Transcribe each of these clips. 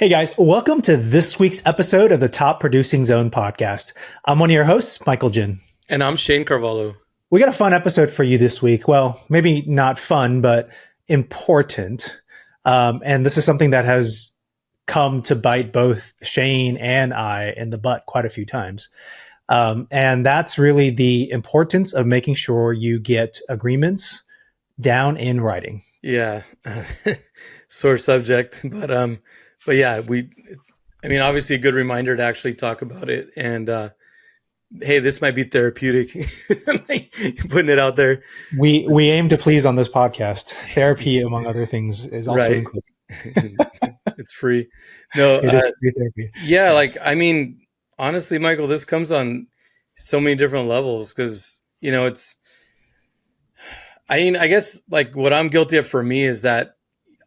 Hey guys, welcome to this week's episode of the Top Producing Zone podcast. I'm one of your hosts, Michael Jin. And I'm Shane Carvalho. We got a fun episode for you this week. Well, maybe not fun, but important. And this is something that has come to bite both Shane and I in the butt quite a few times. And that's really the importance of making sure you get agreements down in writing. Yeah, sore subject, but yeah, obviously a good reminder to actually talk about it. And hey, this might be therapeutic, like, putting it out there. We aim to please on this podcast. Therapy, among other things, is also Right. included. It's free. No, It is free therapy. Yeah, honestly, Michael, this comes on so many different levels because, I guess like what I'm guilty of for me is that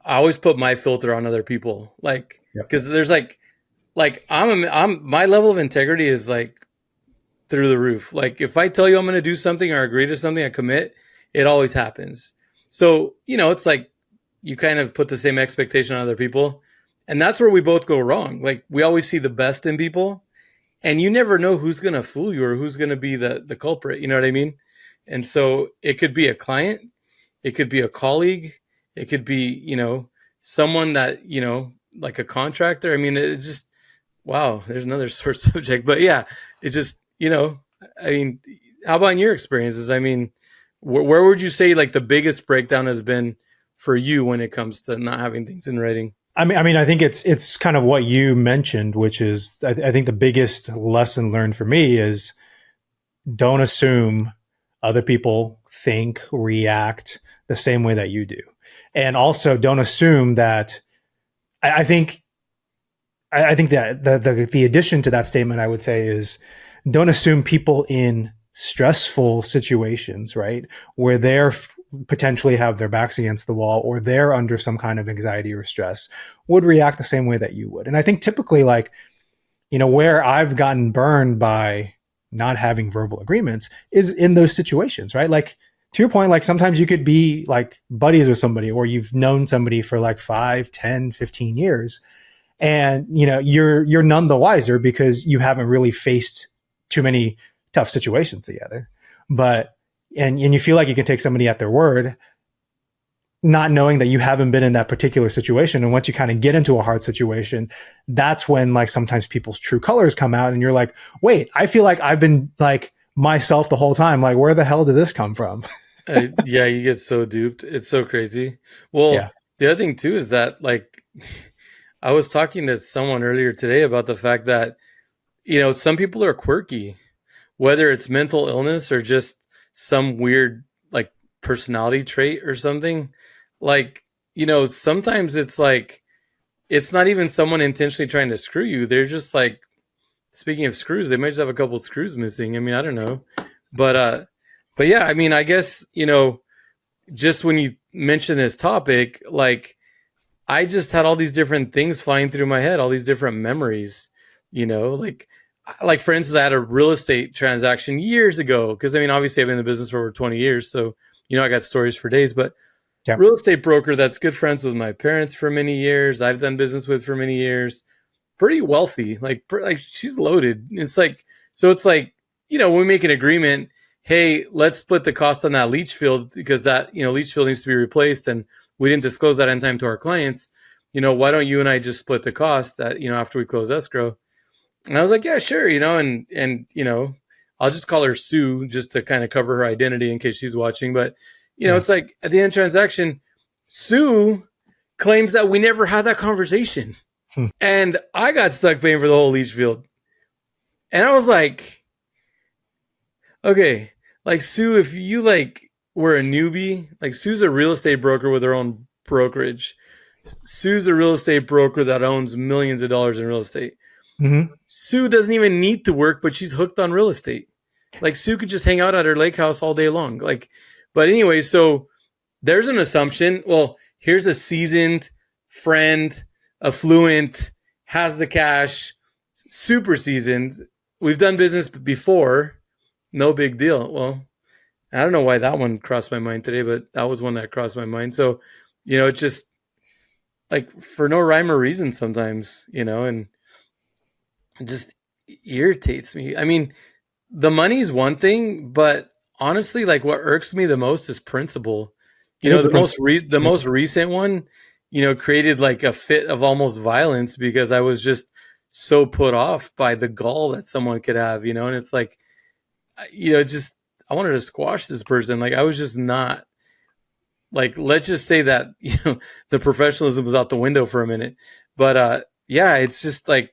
I always put my filter on other people, like, because there's I'm my level of integrity is like through the roof. Like if I tell you I'm going to do something or agree to something, I commit, it always happens. So, it's like you kind of put the same expectation on other people. And that's where we both go wrong. Like we always see the best in people and you never know who's going to fool you or who's going to be the culprit. You know what I mean? And so it could be a client, it could be a colleague, it could be, someone that, like a contractor. I mean, it just, wow, there's another sore subject, but yeah, it just, how about in your experiences? I mean, where would you say like the biggest breakdown has been for you when it comes to not having things in writing? I think it's kind of what you mentioned, which is I think the biggest lesson learned for me is don't assume other people think, react the same way that you do, and also don't assume that. I think that the addition to that statement I would say is don't assume people in stressful situations, right, where they're potentially have their backs against the wall or they're under some kind of anxiety or stress would react the same way that you would. And I think typically where I've gotten burned by not having verbal agreements is in those situations, right? Like to your point, like sometimes you could be like buddies with somebody or you've known somebody for like 5, 10, 15 years. And, you're none the wiser because you haven't really faced too many tough situations together. But, and you feel like you can take somebody at their word, not knowing that you haven't been in that particular situation. And once you kind of get into a hard situation, that's when like sometimes people's true colors come out and you're like, wait, I feel like I've been like myself the whole time. Like, where the hell did this come from? Yeah, you get so duped. It's so crazy. Well, yeah. The other thing too is that like I was talking to someone earlier today about the fact that, some people are quirky, whether it's mental illness or just some weird like personality trait or something. Like, sometimes it's like, it's not even someone intentionally trying to screw you. They're just like, speaking of screws, they might just have a couple of screws missing. I mean, I don't know. But yeah, I mean, I guess, just when you mention this topic, like I just had all these different things flying through my head, all these different memories, like for instance, I had a real estate transaction years ago. Cause I mean, obviously I've been in the business for over 20 years. So, I got stories for days, but real estate broker that's good friends with my parents for many years. I've done business with for many years, pretty wealthy, like she's loaded. It's like, so it's like, when we make an agreement, hey, let's split the cost on that leach field because that, leach field needs to be replaced. And we didn't disclose that in time to our clients. Why don't you and I just split the cost at, after we close escrow? And I was like, yeah, sure. And I'll just call her Sue just to kind of cover her identity in case she's watching. But, it's like at the end of the transaction, Sue claims that we never had that conversation. And I got stuck paying for the whole leach field. And I was like, okay, like Sue, if you like were a newbie, like Sue's a real estate broker with her own brokerage. Sue's a real estate broker that owns millions of dollars in real estate. Mm-hmm. Sue doesn't even need to work, but she's hooked on real estate. Like Sue could just hang out at her lake house all day long. Like, but anyway, so there's an assumption. Well, here's a seasoned friend, affluent, has the cash, super seasoned. We've done business before. No big deal. Well, I don't know why that one crossed my mind today, but that was one that crossed my mind. So, it just, like for no rhyme or reason sometimes, and it just irritates me. I mean, the money's one thing, but honestly, like what irks me the most is principle. It is the The principle. the most recent one, created like a fit of almost violence because I was just so put off by the gall that someone could have, and it's like, just I wanted to squash this person. Like I was just not like, let's just say that the professionalism was out the window for a minute, but yeah, it's just like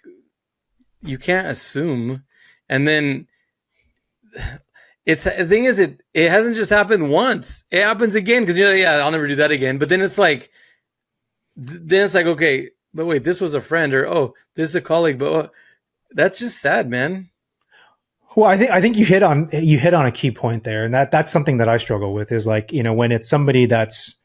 you can't assume, and then it's the thing is it hasn't just happened once. It happens again because you're like, yeah, I'll never do that again. But then it's like okay, but wait, this was a friend, or oh, this is a colleague, but that's just sad, man. Well, I think you hit on a key point there, and that's something that I struggle with is like, when it's somebody that's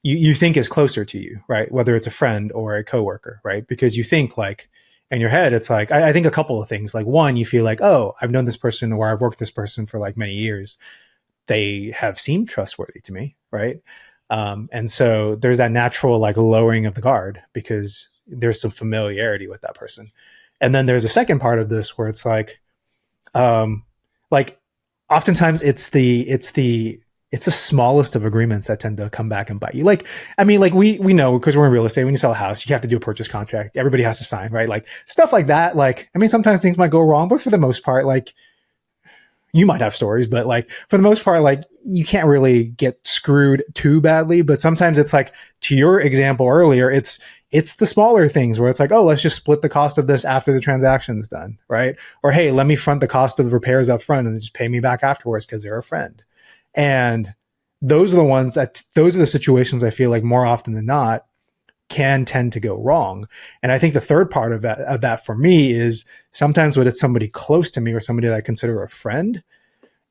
you think is closer to you, right? Whether it's a friend or a coworker, right? Because you think like in your head, it's like I think a couple of things. Like one, you feel like, oh, I've known this person or I've worked with this person for like many years. They have seemed trustworthy to me, right? And so there's that natural like lowering of the guard because there's some familiarity with that person. And then there's a second part of this where it's um, like oftentimes it's the smallest of agreements that tend to come back and bite you. Like, I mean, like we know because we're in real estate, when you sell a house, you have to do a purchase contract. Everybody has to sign, right? Like stuff like that. Like, I mean, sometimes things might go wrong, but for the most part, like you might have stories, but like for the most part, like you can't really get screwed too badly. But sometimes it's like to your example earlier, it's the smaller things where it's like, oh, let's just split the cost of this after the transaction's done, right? Or hey, let me front the cost of the repairs up front and just pay me back afterwards because they're a friend. And those are the situations I feel like more often than not can tend to go wrong. And I think the third part of that for me is sometimes when it's somebody close to me or somebody that I consider a friend,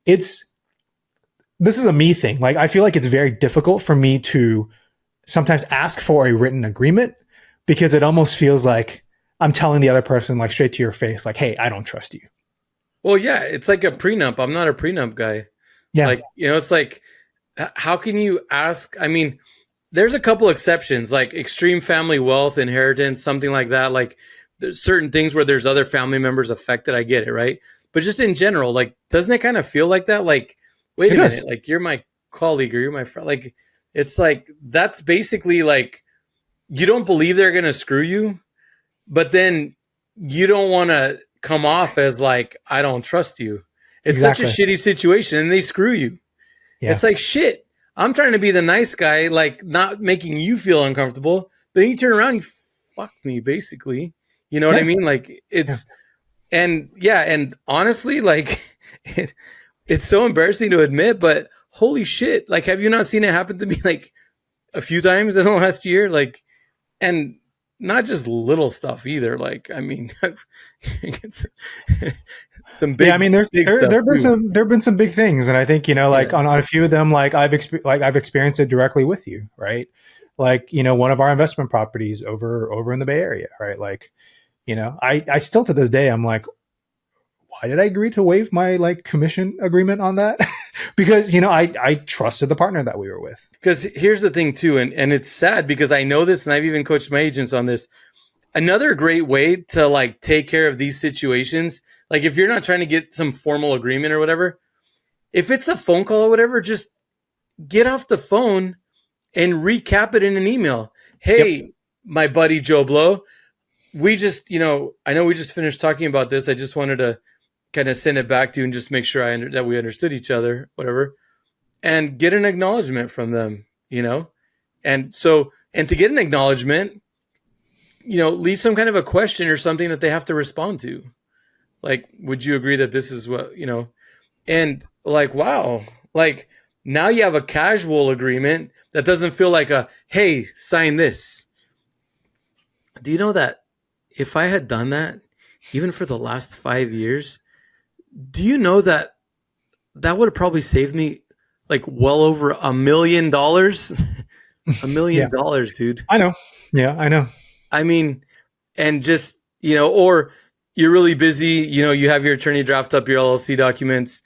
it's this is a me thing. Like I feel like it's very difficult for me to sometimes ask for a written agreement because it almost feels like I'm telling the other person like straight to your face, like, hey, I don't trust you. Well, yeah, it's like a prenup. I'm not a prenup guy. Yeah. Like, it's like, how can you ask? I mean, there's a couple exceptions, like extreme family wealth, inheritance, something like that. Like, there's certain things where there's other family members affected. I get it, right? But just in general, like, doesn't it kind of feel like that? Like, wait It a minute, does. like you're my colleague or you're my friend. Like, it's like that's basically like you don't believe they're gonna screw you, but then you don't want to come off as like I don't trust you. It's such a Exactly. shitty situation, and they screw you. Yeah. It's like shit. I'm trying to be the nice guy, like not making you feel uncomfortable, but then you turn around, you fuck me, basically. You know what I Yeah. mean? Like Yeah. it's and yeah, and honestly, like it, it's so embarrassing to admit, but holy shit! Like, have you not seen it happen to me like a few times in the last year? Like, and not just little stuff either. Like, I mean, it's some Yeah, I big mean, big stuff too. there have been some big things, and I think like Yeah. on a few of them, like I've experienced it directly with you, right? Like one of our investment properties over in the Bay Area, right? Like I still to this day I'm like, why did I agree to waive my like commission agreement on that? Because I trusted the partner that we were with. Because here's the thing too, and it's sad because I know this, and I've even coached my agents on this. Another great way to like take care of these situations, like if you're not trying to get some formal agreement or whatever, if it's a phone call or whatever, just get off the phone and recap it in an email. Yep. Hey, my buddy Joe Blow, we just, I know we just finished talking about this. I just wanted to kind of send it back to you and just make sure that we understood each other, whatever, and get an acknowledgement from them, and so, and to get an acknowledgement, leave some kind of a question or something that they have to respond to. Like, would you agree that this is what, and like, wow, like now you have a casual agreement that doesn't feel like a, hey, sign this. Do you know that if I had done that, even for the last 5 years, do you know that that would have probably saved me like well over $1 million? Yeah, $1 million, dude. I know. Yeah, I know. I mean, and just, or you're really busy, you have your attorney draft up your LLC documents,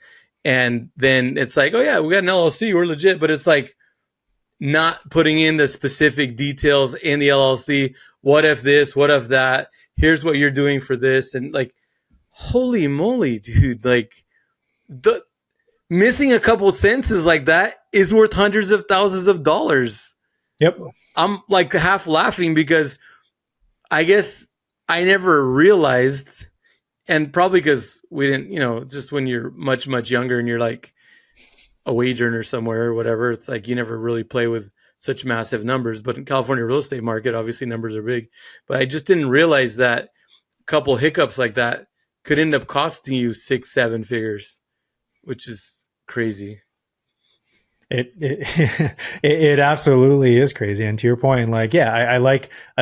and then it's like, oh yeah, we got an LLC, we're legit, but it's like, not putting in the specific details in the LLC. What if this? What if that? Here's what you're doing for this. And like, holy moly, dude. Like, the missing a couple sentences like that is worth hundreds of thousands of dollars. Yep. I'm like half laughing because I guess I never realized, and probably because we didn't, just when you're much, much younger and you're like a wage earner somewhere or whatever, it's like you never really play with such massive numbers. But in California real estate market, obviously numbers are big. But I just didn't realize that a couple hiccups like that could end up costing you 6, 7 figures, which is crazy. It absolutely is crazy. And to your point, like, yeah, I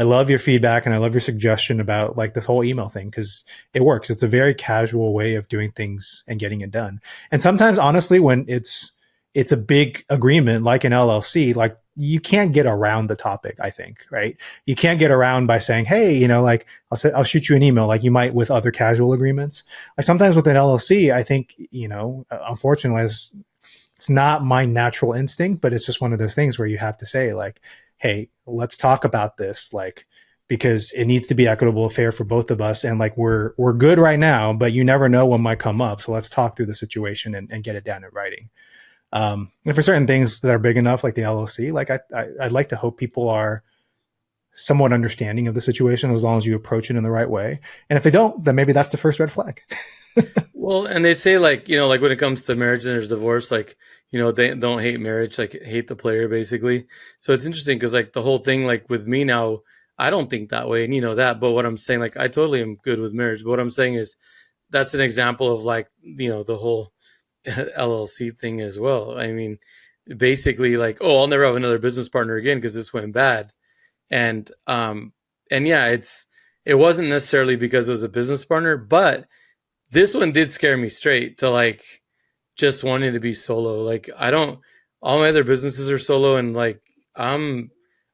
love your feedback and I love your suggestion about like this whole email thing because it works. It's a very casual way of doing things and getting it done. And sometimes, honestly, when it's a big agreement like an LLC, like you can't get around the topic. I think, right? You can't get around by saying, hey, like I'll shoot you an email like you might with other casual agreements. Like sometimes with an LLC, I think unfortunately, as it's not my natural instinct, but it's just one of those things where you have to say like, hey, let's talk about this, like, because it needs to be equitable, fair for both of us. And like, we're good right now, but you never know what might come up. So let's talk through the situation and get it down in writing. And for certain things that are big enough, like the LLC, like I'd like to hope people are somewhat understanding of the situation as long as you approach it in the right way. And if they don't, then maybe that's the first red flag. Well, and they say like, like when it comes to marriage and there's divorce, like, they don't hate marriage, like hate the player basically. So it's interesting because like the whole thing, like with me now, I don't think that way and you know that. But what I'm saying, like I totally am good with marriage. But what I'm saying is that's an example of like, the whole LLC thing as well. I mean, basically like, oh, I'll never have another business partner again because this went bad. And yeah, it wasn't necessarily because it was a business partner, but this one did scare me straight to like just wanting to be solo. Like I don't all my other businesses are solo and like I'm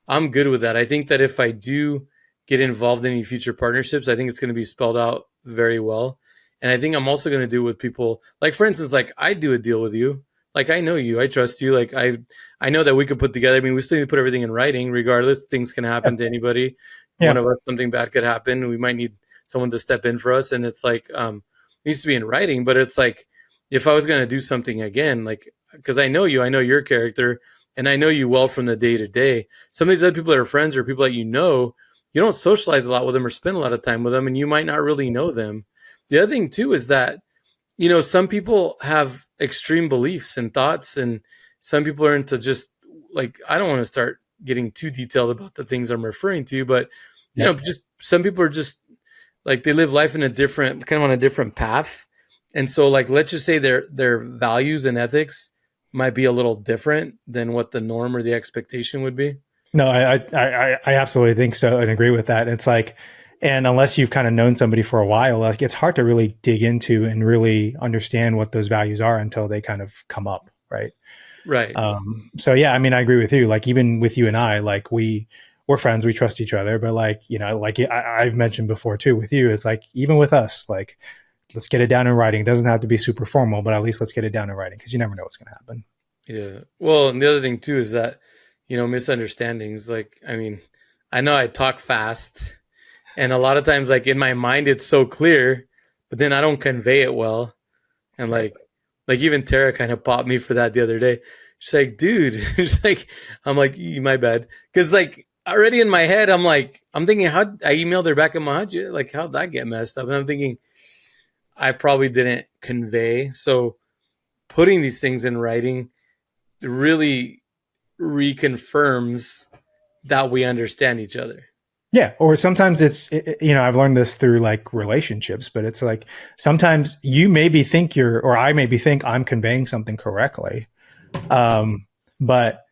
I'm good with that. I think that if I do get involved in any future partnerships, I think it's going to be spelled out very well. And I think I'm also going to do with people like for instance like I do a deal with you. Like I know you, I trust you. Like I know that we could put together. I mean, we still need to put everything in writing regardless. Things can happen to anybody. One Yeah. of us something bad could happen. We might need someone to step in for us and it's like needs to be in writing, but it's like if I was going to do something again, like because I know you, I know your character, and I know you well from the day to day. Some of these other people that are friends or people that you don't socialize a lot with them or spend a lot of time with them, and you might not really know them. The other thing too is that some people have extreme beliefs and thoughts, and some people are into just like I don't want to start getting too detailed about the things I'm referring to, but Yep. just some people are just like they live life in a different kind of on a different path, and so like let's just say their values and ethics might be a little different than what the norm or the expectation would be. No, I absolutely think so and agree with that. It's like, and unless you've kind of known somebody for a while, like it's hard to really dig into and really understand what those values are until they kind of come up, right? Right. So yeah, I mean, I agree with you. Like even with you and I, like we're friends, we trust each other, but like like I've mentioned before too with you, it's like even with us, like let's get it down in writing. It doesn't have to be super formal, but at least let's get it down in writing because you never know what's going to happen. Yeah. Well, and the other thing too is that misunderstandings. Like, I mean, I know I talk fast, and a lot of times, like in my mind, it's so clear, but then I don't convey it well. And Right. like even Tara kind of popped me for that the other day. She's like, dude, she's like, I'm like, My bad," because like already in my head, I'm thinking how I emailed her back in my head, like how'd that get messed up? And I'm thinking I probably didn't convey. So putting these things in writing really reconfirms that we understand each other. Yeah, or sometimes I've learned this through like relationships, but it's like sometimes you maybe think or I maybe think I'm conveying something correctly, but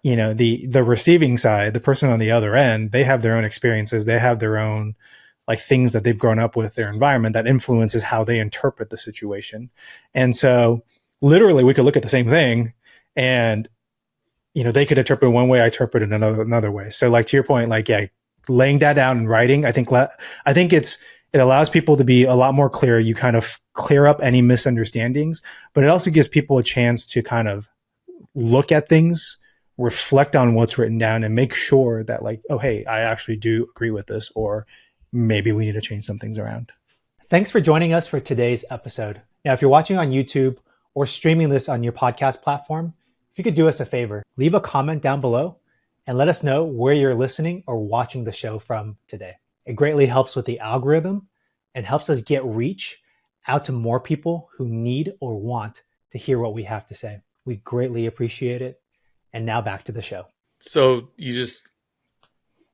the receiving side, the person on the other end, they have their own experiences, they have their own like things that they've grown up with, their environment that influences how they interpret the situation, and so literally we could look at the same thing and they could interpret it one way, I interpret it another way. So like to your point, like yeah, laying that down in writing, I think it allows people to be a lot more clear. You kind of clear up any misunderstandings, but it also gives people a chance to kind of look at things reflect on what's written down and make sure that like, oh, hey, I actually do agree with this, or maybe we need to change some things around. Thanks for joining us for today's episode. Now, if you're watching on YouTube or streaming this on your podcast platform, if you could do us a favor, leave a comment down below and let us know where you're listening or watching the show from today. It greatly helps with the algorithm and helps us get reach out to more people who need or want to hear what we have to say. We greatly appreciate it. And now back to the show. So you just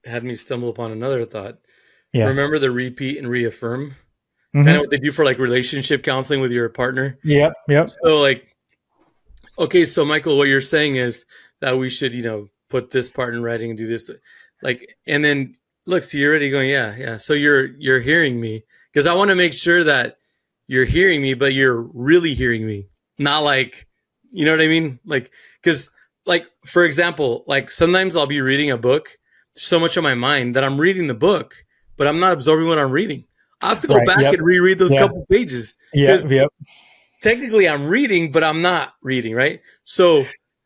had me stumble upon another thought. Yeah. Remember the repeat and reaffirm? Kind of Mm-hmm. what they do for like relationship counseling with your partner. Yep. Yep. So like, okay, so Michael, what you're saying is that we should, put this part in writing and do this, like, and then look, so you're already going, yeah, yeah. So you're hearing me because I want to make sure that you're hearing me, but you're really hearing me, not like, you know what I mean? Like, because like for example, like sometimes I'll be reading a book, so much on my mind that I'm reading the book, but I'm not absorbing what I'm reading. I have to go Right. back Yep. and reread those Yeah. couple pages because Yep. Yep. technically I'm reading, but I'm not reading, right? So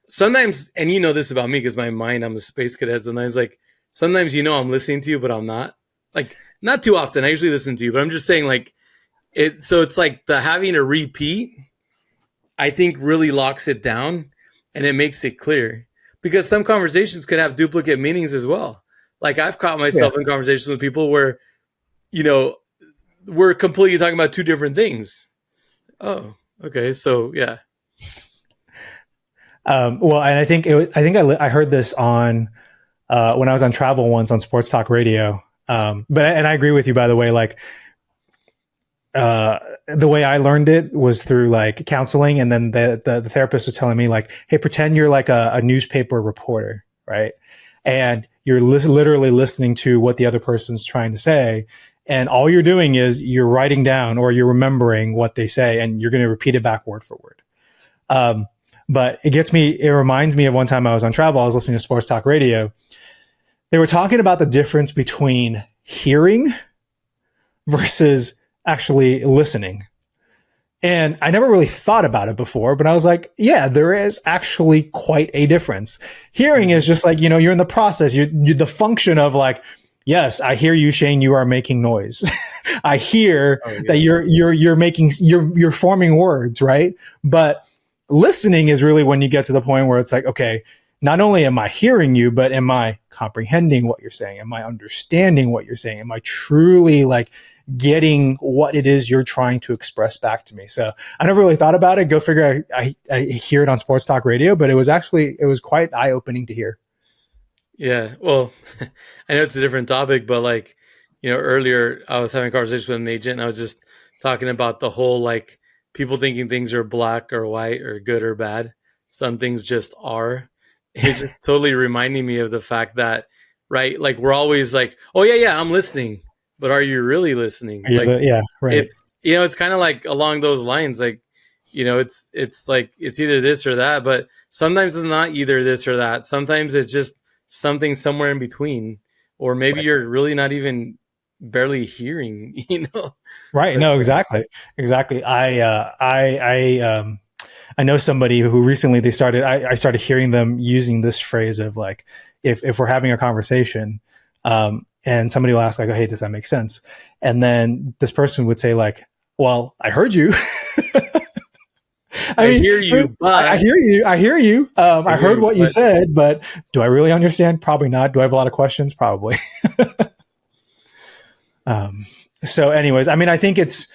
sometimes, and you know this about me because my mind, I'm a space cadet. Sometimes I'm listening to you, but I'm not. Like not too often. I usually listen to you, but I'm just saying like it. So it's like the having to repeat, I think really locks it down and it makes it clear because some conversations could have duplicate meanings as well. Like I've caught Yeah. myself in conversations with people where, you know, we're completely talking about two different things. Oh, okay. So yeah. Well, and I think I heard this on when I was on travel once on Sports Talk Radio. And I agree with you, by the way. Like the way I learned it was through like counseling, and then the therapist was telling me like, hey, pretend you're like a newspaper reporter, right? And you're literally listening to what the other person's trying to say, and all you're doing is you're writing down or you're remembering what they say, and you're going to repeat it back word for word. Um, but it reminds me of one time I was on travel. I was listening to Sports Talk Radio. They were talking about the difference between hearing versus actually listening. And I never really thought about it before, but I was like, yeah, there is actually quite a difference. Hearing is just like, you're in the process, you the function of like, yes, I hear you, Shane, you are making noise. I hear that you're forming words, right? But listening is really when you get to the point where it's like, okay, not only am I hearing you, but am I comprehending what you're saying? Am I understanding what you're saying? Am I truly like getting what it is you're trying to express back to me? So I never really thought about it. Go figure. I hear it on Sports Talk Radio, but it was quite eye opening to hear. Yeah. Well, I know it's a different topic, but like, earlier I was having a conversation with an agent and I was just talking about the whole like people thinking things are black or white or good or bad. Some things just are. It's just totally reminding me of the fact that, right, like we're always like, oh, yeah, yeah, I'm listening. But are you really listening? Like, Yeah, right. it's kind of like along those lines. Like, it's like it's either this or that, but sometimes it's not either this or that. Sometimes it's just something somewhere in between, or maybe Right. you're really not even barely hearing, Right. But No, exactly. I know somebody who recently I started hearing them using this phrase of like, if we're having a conversation, and somebody will ask like, oh, hey, does that make sense? And then this person would say like, well, I heard you. I I mean, hear you, I but hear you. I hear you. I I hear heard you, what you but said, but do I really understand? Probably not. Do I have a lot of questions? Probably. Um, so anyways, I mean, I think it's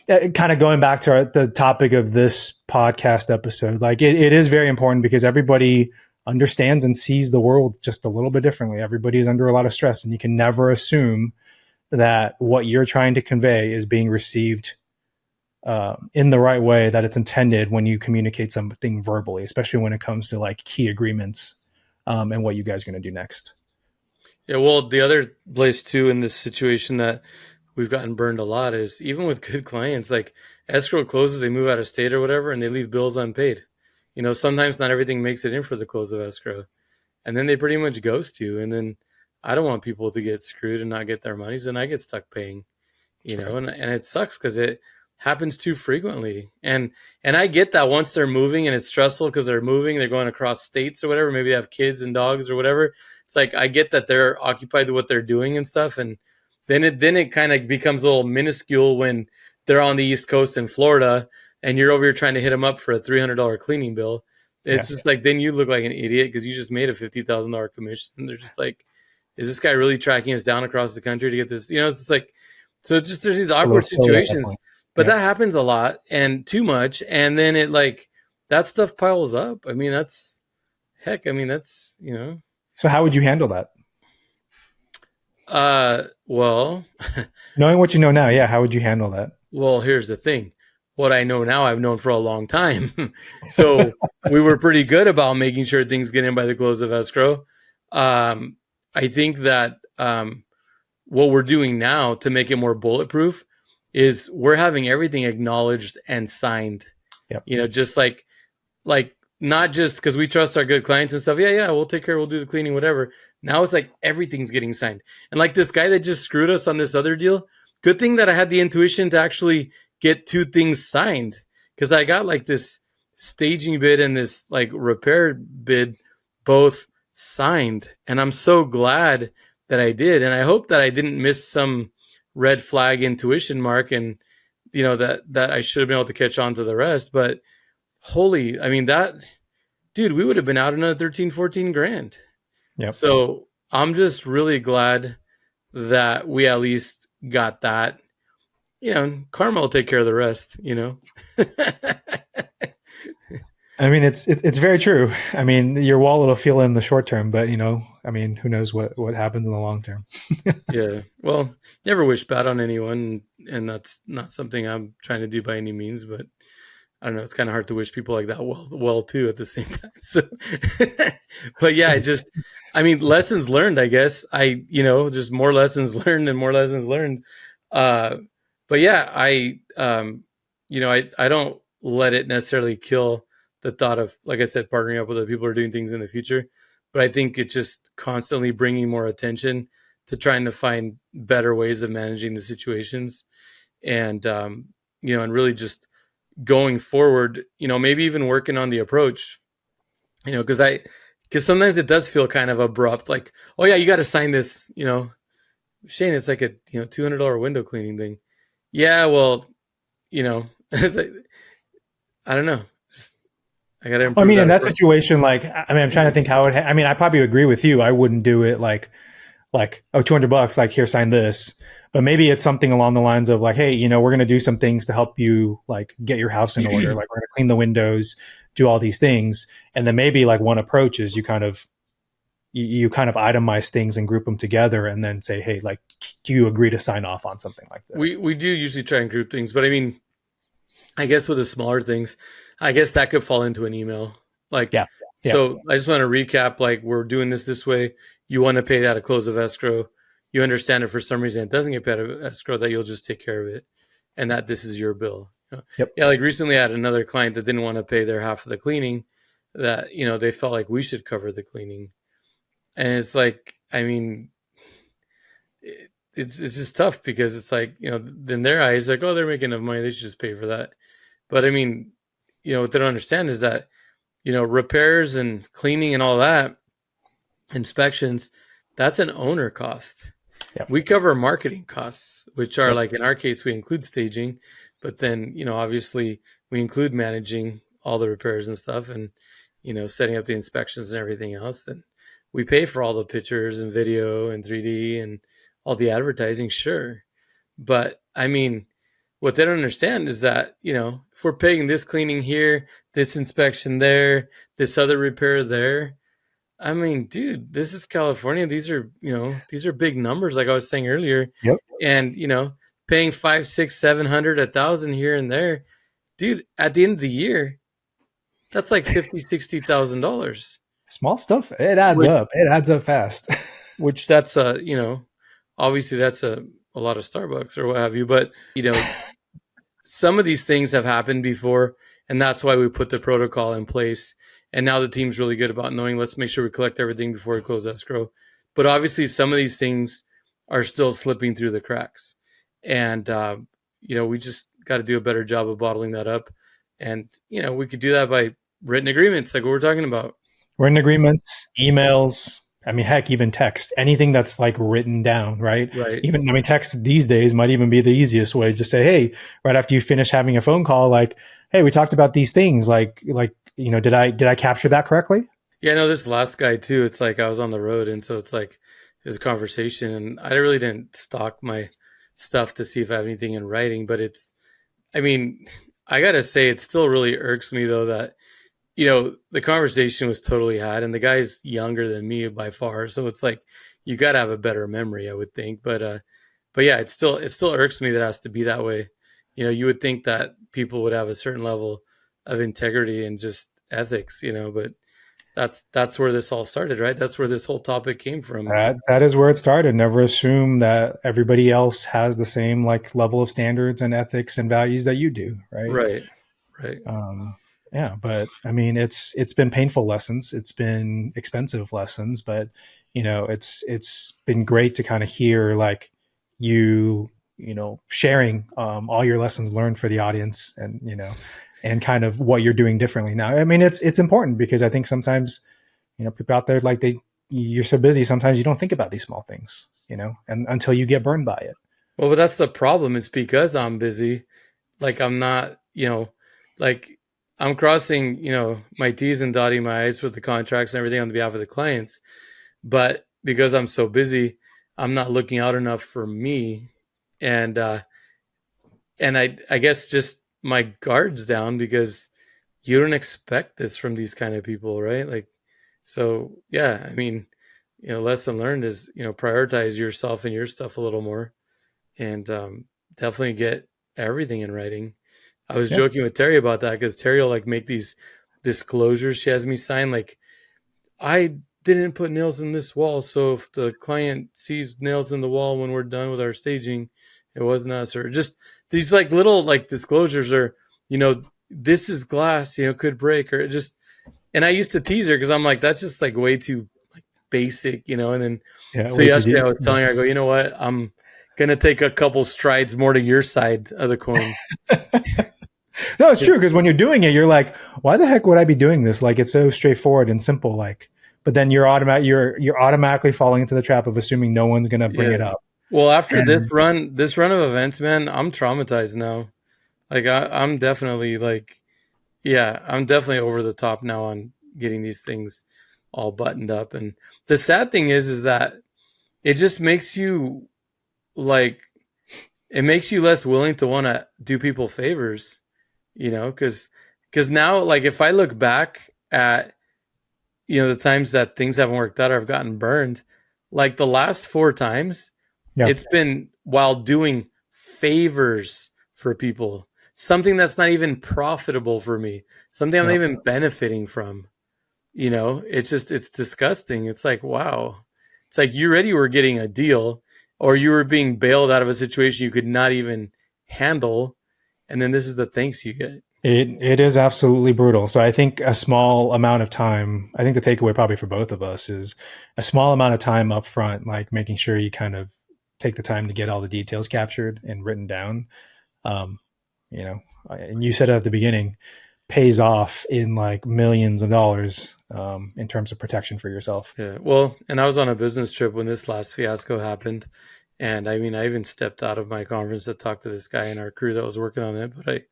kind of going back to the topic of this podcast episode. Like it is very important because everybody understands and sees the world just a little bit differently. Everybody is under a lot of stress, and you can never assume that what you're trying to convey is being received in the right way that it's intended when you communicate something verbally, especially when it comes to like key agreements and what you guys are going to do next. yeah. Well, the other place too in this situation that we've gotten burned a lot is even with good clients, like escrow closes, they move out of state or whatever, and they leave bills unpaid. Sometimes not everything makes it in for the close of escrow, and then they pretty much ghost you. And then I don't want people to get screwed and not get their monies, and I get stuck paying. Right. And it sucks because happens too frequently. And I get that once they're moving and it's stressful because they're moving, they're going across states or whatever, maybe they have kids and dogs or whatever. It's like I get that they're occupied with what they're doing and stuff, and then it kind of becomes a little minuscule when they're on the East Coast in Florida and you're over here trying to hit them up for a $300 cleaning bill. Yeah. It's just like then you look like an idiot because you just made a $50,000 commission. And they're just like, is this guy really tracking us down across the country to get this? It's just like, so just there's these A little awkward silly at that situations, point. but Yeah. that happens a lot and too much, and then it like that stuff piles up. I mean, that's heck. I mean, that's. So how would you handle that? Well, Knowing what you know now, yeah, how would you handle that? well, here's the thing. What I know now, I've known for a long time. So we were pretty good about making sure things get in by the close of escrow. Um, I think that what we're doing now to make it more bulletproof is we're having everything acknowledged and signed. Yep. Just like not just because we trust our good clients and stuff. Yeah, we'll take care. We'll do the cleaning, whatever. Now it's like everything's getting signed. And like this guy that just screwed us on this other deal. Good thing that I had the intuition to actually get two things signed, because I got like this staging bid and this like repair bid both signed, and I'm so glad that I did. And I hope that I didn't miss some red flag intuition mark, and that I should have been able to catch on to the rest. But holy, I mean, that dude, we would have been out another 13, 14 grand. Yep. So I'm just really glad that we at least got that. Karma will take care of the rest. I mean, it's very true. I mean, your wallet will feel in the short term, but I mean, who knows what happens in the long term? Yeah. Well, never wish bad on anyone, and that's not something I'm trying to do by any means. But I don't know. It's kind of hard to wish people like that well too at the same time. So, but yeah, I mean, lessons learned. I guess just more lessons learned and more lessons learned. Uh, but yeah, I don't let it necessarily kill the thought of, like I said, partnering up with other people who are doing things in the future. But I think it's just constantly bringing more attention to trying to find better ways of managing the situations, and and really just going forward. Maybe even working on the approach. Because sometimes it does feel kind of abrupt. Like, oh yeah, you got to sign this. Shane, it's like a $200 window cleaning thing. Yeah, well, it's like, I don't know. Just I got to I improve mean, that in that approach. situation, like, I mean, I'm trying to think how it. I mean, I probably agree with you. I wouldn't do it like oh, $200, like, here, sign this. But maybe it's something along the lines of like, hey, we're going to do some things to help you like get your house in order. Like, we're going to clean the windows, do all these things, and then maybe like one approach is you kind of itemize things and group them together, and then say, hey, like, do you agree to sign off on something like this? We do usually try and group things, but I mean, I guess with the smaller things, I guess that could fall into an email. Like, Yeah. Yeah. so I just want to recap, like, we're doing this way. You want to pay that at close of escrow. You understand if for some reason it doesn't get paid at escrow, that you'll just take care of it, and that this is your bill. Yep. Yeah, like recently I had another client that didn't want to pay their half of the cleaning, that, they felt like we should cover the cleaning. And it's like, I mean, it's just tough because it's like, in their eyes, like, oh, they're making enough money, they should just pay for that. But I mean, what they don't understand is that, repairs and cleaning and all that, inspections, that's an owner cost. Yep. We cover marketing costs, which are Yep. like, in our case, we include staging, but then, obviously we include managing all the repairs and stuff, and, setting up the inspections and everything else. And we pay for all the pictures and video and 3D and all the advertising, sure. But I mean, what they don't understand is that, if we're paying this cleaning here, this inspection there, this other repair there, I mean, dude, this is California. These are big numbers, like I was saying earlier. Yep. And, paying 500, 600, 700, 1,000 here and there, dude, at the end of the year, that's like $50,000, $60,000. Small stuff. It adds up. It adds up fast. Which that's obviously that's a lot of Starbucks or what have you. But, some of these things have happened before, and that's why we put the protocol in place. And now the team's really good about knowing, let's make sure we collect everything before we close escrow. But obviously some of these things are still slipping through the cracks. And, we just got to do a better job of bottling that up. And we could do that by written agreements, like what we're talking about. Written agreements, emails. I mean, heck, even text. Anything that's like written down, right? Right. Even I mean, text these days might even be the easiest way. Just say, hey, right after you finish having a phone call, like, hey, we talked about these things. Like did I capture that correctly? Yeah, no, this last guy too. It's like I was on the road, and so it's like his conversation, and I really didn't stock my stuff to see if I have anything in writing. But I mean, I gotta say, it still really irks me though that the conversation was totally had, and the guy's younger than me by far, so it's like you gotta have a better memory, I would think. But yeah, it still irks me that it has to be that way. You would think that people would have a certain level of integrity and just ethics, but that's where this all started, right? That's where this whole topic came from. That is where it started. Never assume that everybody else has the same like level of standards and ethics and values that you do, right? Right, right. Um, yeah, but I mean, it's been painful lessons. It's been expensive lessons, but it's been great to kind of hear like sharing all your lessons learned for the audience, and and kind of what you're doing differently now. I mean, it's important because I think sometimes people out there like you're so busy sometimes you don't think about these small things, and until you get burned by it. Well, but that's the problem. It's because I'm busy. Like I'm not, like I'm crossing, my T's and dotting my I's with the contracts and everything on behalf of the clients. But because I'm so busy, I'm not looking out enough for me. And I guess just my guard's down because you don't expect this from these kind of people, right? Like, so yeah, I mean, lesson learned is, prioritize yourself and your stuff a little more, and definitely get everything in writing. I was Yeah. joking with Terry about that because Terry will like make these disclosures she has me sign, like I didn't put nails in this wall, so if the client sees nails in the wall when we're done with our staging, it wasn't us. Or just these like little like disclosures, or this is glass, could break, or just. And I used to tease her because I'm like, that's just like way too like basic, And then Yeah, so way too yesterday deep. I was telling her, I go, you know what, I'm gonna take a couple strides more to your side of the coin. No, it's true because when you're doing it, you're like, why the heck would I be doing this? Like it's so straightforward and simple. Like, but then you're automatically falling into the trap of assuming no one's gonna bring it Yeah. up. Well, after And this run of events, man, I'm traumatized now. Like I'm definitely like, yeah, I'm definitely over the top now on getting these things all buttoned up. And the sad thing is that it just makes you like, it makes you less willing to want to do people favors, because now, like, if I look back at the times that things haven't worked out or I've gotten burned, like the last four times, yeah, it's been while doing favors for people, something that's not even profitable for me, something I'm not yeah. even benefiting from. It's disgusting. It's like, wow. It's like you already were getting a deal, or you were being bailed out of a situation you could not even handle. And then this is the thanks you get. It is absolutely brutal. So I think a small amount of time. I think the takeaway probably for both of us is a small amount of time up front, like making sure you kind of take the time to get all the details captured and written down. Um, and you said it at the beginning, pays off in like millions of dollars in terms of protection for yourself. Yeah. Well, and I was on a business trip when this last fiasco happened. And I mean, I even stepped out of my conference to talk to this guy in our crew that was working on it. But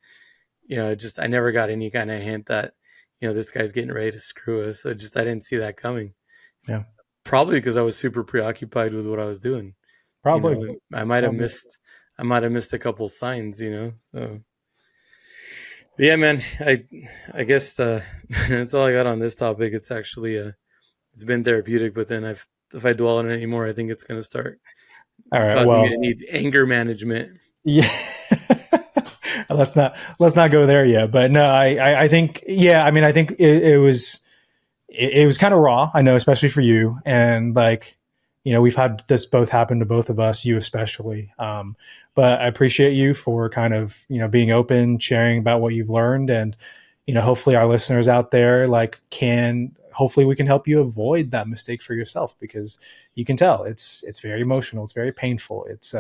I never got any kind of hint that, this guy's getting ready to screw us. I didn't see that coming. Yeah, Probably because I was super preoccupied with what I was doing. probably, I might have probably. missed a couple signs, So yeah, man, I guess that's all I got on this topic. It's actually it's been therapeutic, but then if I dwell on it anymore, I think it's going to start All right. causing me Well, to need anger management. yeah. let's not go there yet. But no, I think yeah. I mean, I think it was kind of raw. I know, especially for you, and like we've had this both happen to both of us, you especially. But I appreciate you for kind of being open, sharing about what you've learned, and hopefully our listeners out there like can hopefully we can help you avoid that mistake for yourself because you can tell it's very emotional, it's very painful, it's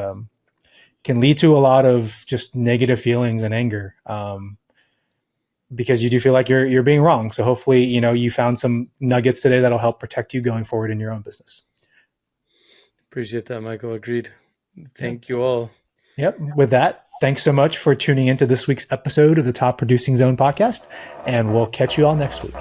can lead to a lot of just negative feelings and anger, because you do feel like you're being wrong. So hopefully, you found some nuggets today that'll help protect you going forward in your own business. Appreciate that, Michael. Agreed. Yep. Thank you all. Yep. With that, thanks so much for tuning into this week's episode of the Top Producing Zone podcast, and we'll catch you all next week.